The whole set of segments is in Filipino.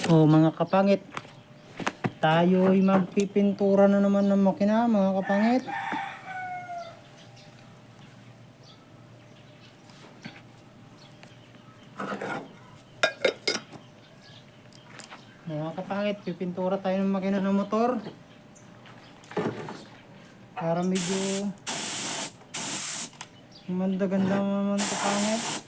O mga kapangit, tayo'y magpipintura na naman ng makina mga kapangit. Mga kapangit, pipintura tayo ng makina ng motor para medyo ganda-ganda naman kapangit.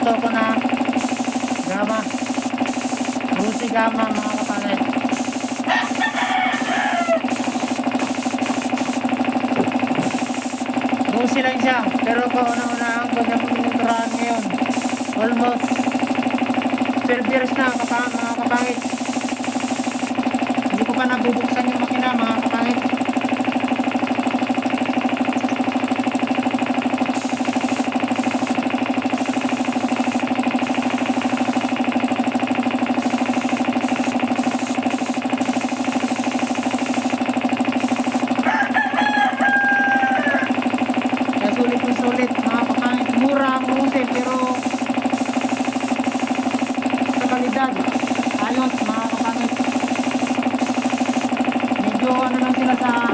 Motor ko na Gama, Rusi Gama mga kapangit. Rusi lang siya, pero kauna-unahan ko niya pininturahan ngayon. Almost 12 years na mga kapangit. Hindi ko pa nabubuksan yung makina mga kapangit. Sulit mga kapangit, mura ang Rusi pero sa kalidad ayos mga kapangit. Medyo ano lang sila sa